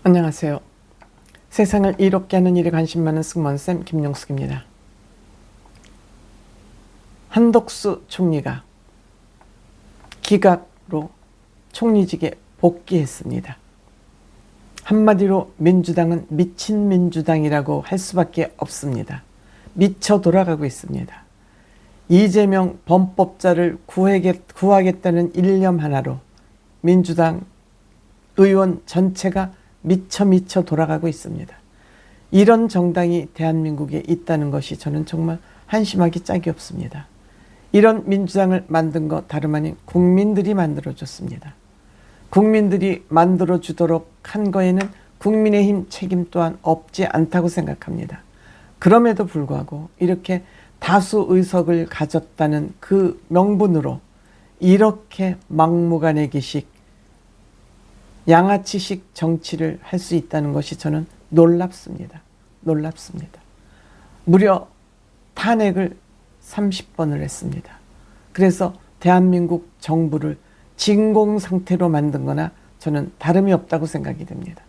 안녕하세요. 세상을 이롭게 하는 일에 관심 많은 승무원쌤 김용숙입니다. 한덕수 총리가 기각으로 총리직에 복귀했습니다. 한마디로 민주당은 미친 민주당이라고 할 수밖에 없습니다. 미쳐 돌아가고 있습니다. 이재명 범법자를 구하겠다는 일념 하나로 민주당 의원 전체가 미쳐 돌아가고 있습니다. 이런 정당이 대한민국에 있다는 것이 저는 정말 한심하기 짝이 없습니다. 이런 민주당을 만든 거 다름 아닌 국민들이 만들어줬습니다. 국민들이 만들어주도록 한 거에는 국민의힘 책임 또한 없지 않다고 생각합니다. 그럼에도 불구하고 이렇게 다수 의석을 가졌다는 그 명분으로 이렇게 막무가내기식 양아치식 정치를 할 수 있다는 것이 저는 놀랍습니다. 무려 탄핵을 30번을 했습니다. 그래서 대한민국 정부를 진공 상태로 만든 거나 저는 다름이 없다고 생각이 됩니다.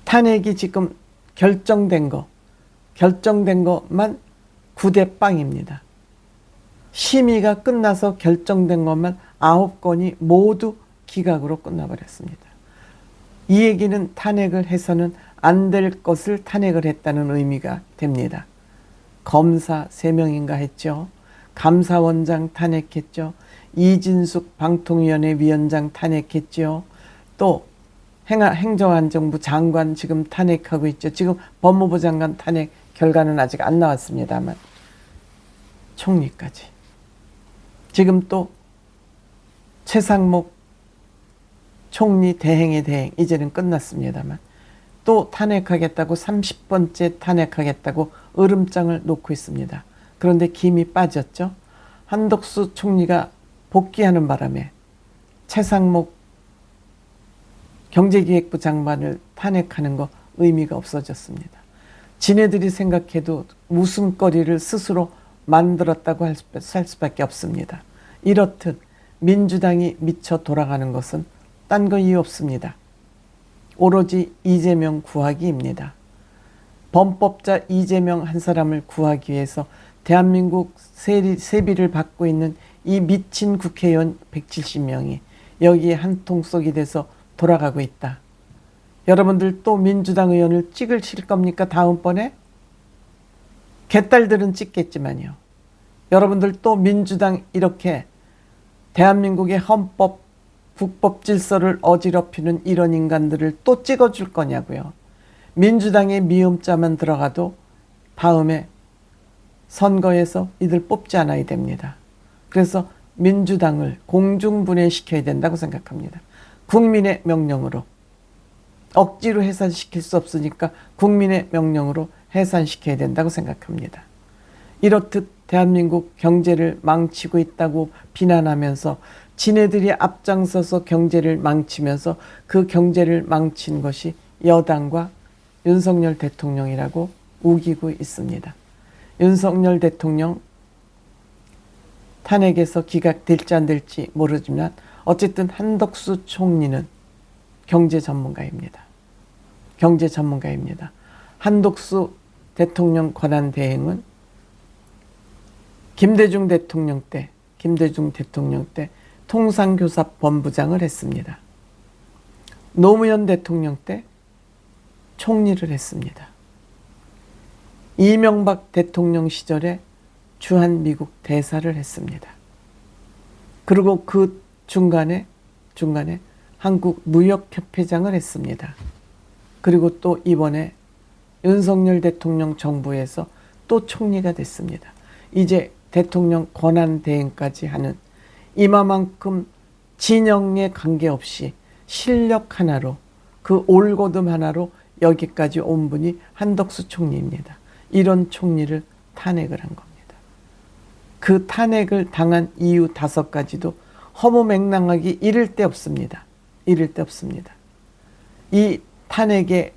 탄핵이 지금 결정된 것만 9대 0입니다. 심의가 끝나서 결정된 것만 9건이 모두 기각으로 끝나버렸습니다. 이 얘기는 탄핵을 해서는 안 될 것을 탄핵을 했다는 의미가 됩니다. 검사 3명인가 했죠. 감사원장 탄핵했죠. 이진숙 방통위원회 위원장 탄핵했죠. 또 행정안전부 장관 지금 탄핵하고 있죠. 지금 법무부 장관 탄핵 결과는 아직 안 나왔습니다만 총리까지. 지금 또 최상목 총리 대행의 대행 이제는 끝났습니다만 또 탄핵하겠다고 30번째 탄핵하겠다고 으름장을 놓고 있습니다. 그런데 김이 빠졌죠. 한덕수 총리가 복귀하는 바람에 최상목 경제기획부 장관을 탄핵하는 거 의미가 없어졌습니다. 지네들이 생각해도 웃음거리를 스스로 만들었다고 할 수밖에 없습니다. 이렇듯 민주당이 미쳐 돌아가는 것은 딴 거 이유 없습니다. 오로지 이재명 구하기입니다. 범법자 이재명 한 사람을 구하기 위해서 대한민국 세비를 받고 있는 이 미친 국회의원 170명이 여기에 한 통 쏙이 돼서 돌아가고 있다. 여러분들 또 민주당 의원을 찍으실 겁니까? 다음번에? 개딸들은 찍겠지만요. 여러분들 또 민주당 이렇게 대한민국의 헌법 국법 질서를 어지럽히는 이런 인간들을 또 찍어줄 거냐고요. 민주당의 미음자만 들어가도 다음에 선거에서 이들 뽑지 않아야 됩니다. 그래서 민주당을 공중분해시켜야 된다고 생각합니다. 국민의 명령으로. 억지로 해산시킬 수 없으니까 국민의 명령으로 해산시켜야 된다고 생각합니다. 이렇듯 대한민국 경제를 망치고 있다고 비난하면서 지네들이 앞장서서 경제를 망치면서 그 경제를 망친 것이 여당과 윤석열 대통령이라고 우기고 있습니다. 윤석열 대통령 탄핵에서 기각될지 안 될지 모르지만 어쨌든 한덕수 총리는 경제 전문가입니다. 한덕수 대통령 권한 대행은 김대중 대통령 때 통상교섭본부장을 했습니다. 노무현 대통령 때 총리를 했습니다. 이명박 대통령 시절에 주한미국 대사를 했습니다. 그리고 그 중간에 한국무역협회장을 했습니다. 그리고 또 이번에 윤석열 대통령 정부에서 또 총리가 됐습니다. 이제 대통령 권한대행까지 하는 이마만큼 진영에 관계없이 실력 하나로 그 올고듬 하나로 여기까지 온 분이 한덕수 총리입니다. 이런 총리를 탄핵을 한 겁니다. 그 탄핵을 당한 이유 5가지도 허무맹랑하기 이를 데 없습니다. 이 탄핵의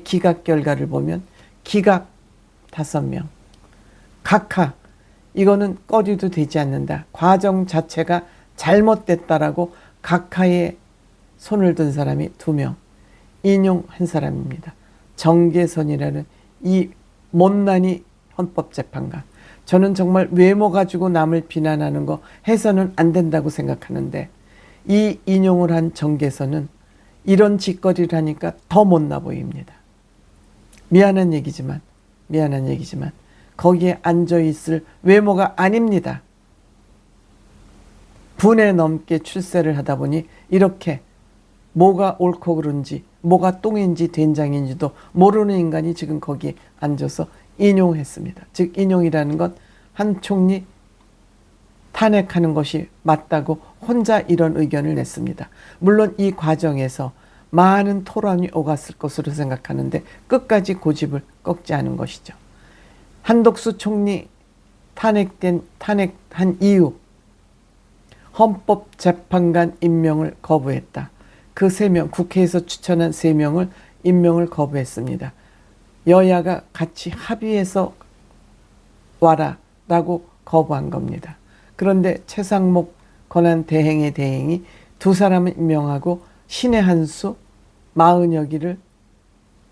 기각 결과를 보면 기각 5명, 각하 이거는 꺼리도 되지 않는다. 과정 자체가 잘못됐다라고 각하의 손을 든 사람이 2명, 인용한 사람입니다. 정계선이라는 이 못난이 헌법재판관. 저는 정말 외모 가지고 남을 비난하는 거 해서는 안 된다고 생각하는데, 이 인용을 한 정계선은 이런 짓거리를 하니까 더 못나 보입니다. 미안한 얘기지만 거기에 앉아있을 외모가 아닙니다. 분에 넘게 출세를 하다 보니 이렇게 뭐가 옳고 그른지, 뭐가 똥인지 된장인지도 모르는 인간이 지금 거기에 앉아서 인용했습니다. 즉 인용이라는 건 한 총리 탄핵하는 것이 맞다고 혼자 이런 의견을 냈습니다. 물론 이 과정에서 많은 토론이 오갔을 것으로 생각하는데 끝까지 고집을 꺾지 않은 것이죠. 한덕수 총리 탄핵한 이후 헌법재판관 임명을 거부했다. 그 3명, 국회에서 추천한 3명을 임명을 거부했습니다. 여야가 같이 합의해서 와라 라고 거부한 겁니다. 그런데 최상목 권한대행의 대행이 2사람을 임명하고 신의 한수 마은혁이를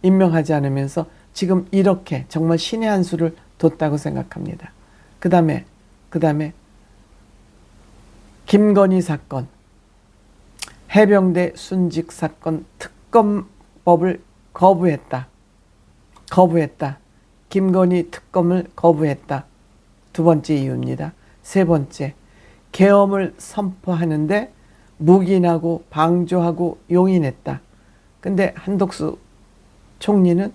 임명하지 않으면서 지금 이렇게 정말 신의 한수를 뒀다고 생각합니다. 그 다음에 김건희 사건, 해병대 순직 사건 특검법을 거부했다. 김건희 특검을 거부했다. 2번째 이유입니다. 3번째, 계엄을 선포하는데 묵인하고 방조하고 용인했다. 근데 한덕수 총리는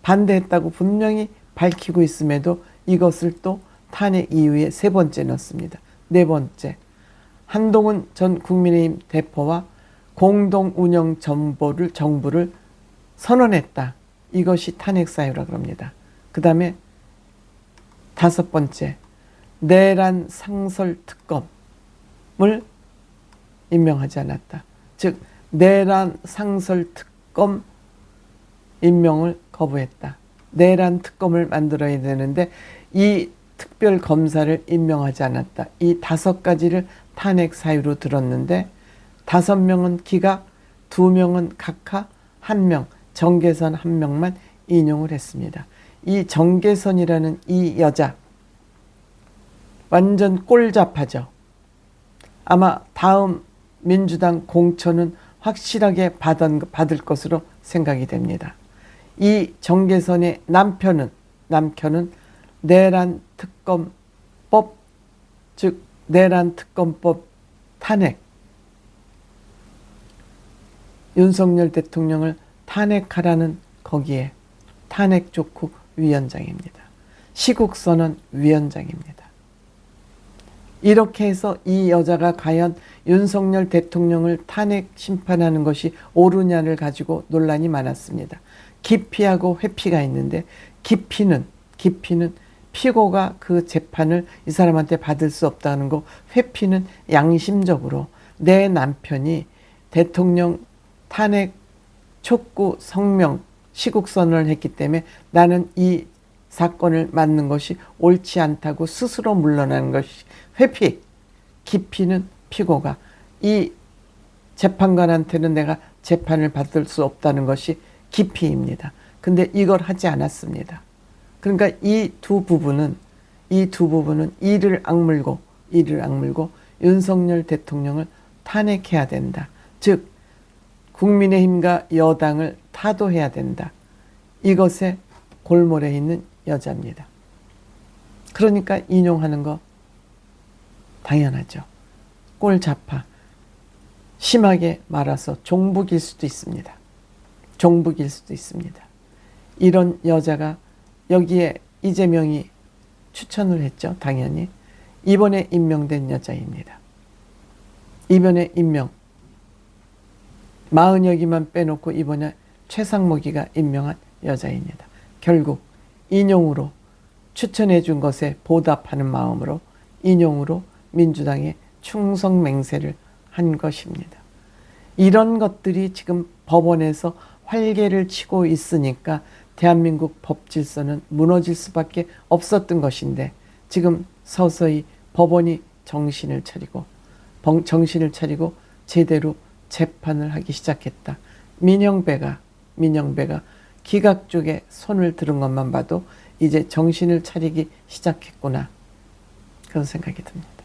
반대했다고 분명히 밝히고 있음에도 이것을 또 탄핵 이유의 3번째 넣습니다. 4번째, 한동훈 전 국민의힘 대표와 공동 운영 정부를 선언했다. 이것이 탄핵 사유라고 합니다. 그 다음에 5번째, 내란 상설 특검을 임명하지 않았다. 즉 내란 상설 특검 임명을 거부했다. 내란 특검을 만들어야 되는데 이 특별 검사를 임명하지 않았다. 이 5가지를 탄핵 사유로 들었는데 5명은 기각, 2명은 각하, 1명, 정계선 1명만 인용을 했습니다. 이 정계선이라는 이 여자 완전 꼴잡하죠. 아마 다음 민주당 공천은 확실하게 받을 것으로 생각이 됩니다. 이 정계선의 남편은 내란 특검법, 즉 내란 특검법 탄핵, 윤석열 대통령을 탄핵하라는 거기에 탄핵 촉구 위원장입니다. 시국선언 위원장입니다. 이렇게 해서 이 여자가 과연 윤석열 대통령을 탄핵 심판하는 것이 옳으냐를 가지고 논란이 많았습니다. 기피하고 회피가 있는데 기피는 피고가 그 재판을 이 사람한테 받을 수 없다는 거, 회피는 양심적으로 내 남편이 대통령 탄핵 촉구 성명 시국선언을 했기 때문에 나는 이 사건을 맡는 것이 옳지 않다고 스스로 물러나는 것이 회피, 기피는 피고가 이 재판관한테는 내가 재판을 받을 수 없다는 것이 기피입니다. 근데 이걸 하지 않았습니다. 그러니까 이 두 부분은 이를 악물고 윤석열 대통령을 탄핵해야 된다. 즉 국민의힘과 여당을 타도해야 된다. 이것에 골몰에 있는 여자입니다. 그러니까 인용하는 거 당연하죠. 꼴잡아. 심하게 말아서 종북일 수도 있습니다. 이런 여자가 여기에 이재명이 추천을 했죠. 당연히. 이번에 임명된 여자입니다. 이번에 임명. 마은혁이만 빼놓고 이번에 최상목이가 임명한 여자입니다. 결국 인용으로 추천해 준 것에 보답하는 마음으로 인용으로 민주당에 충성 맹세를 한 것입니다. 이런 것들이 지금 법원에서 활개를 치고 있으니까 대한민국 법 질서는 무너질 수밖에 없었던 것인데 지금 서서히 법원이 정신을 차리고 제대로 재판을 하기 시작했다. 민영배가 기각 쪽에 손을 들은 것만 봐도 이제 정신을 차리기 시작했구나. 그런 생각이 듭니다.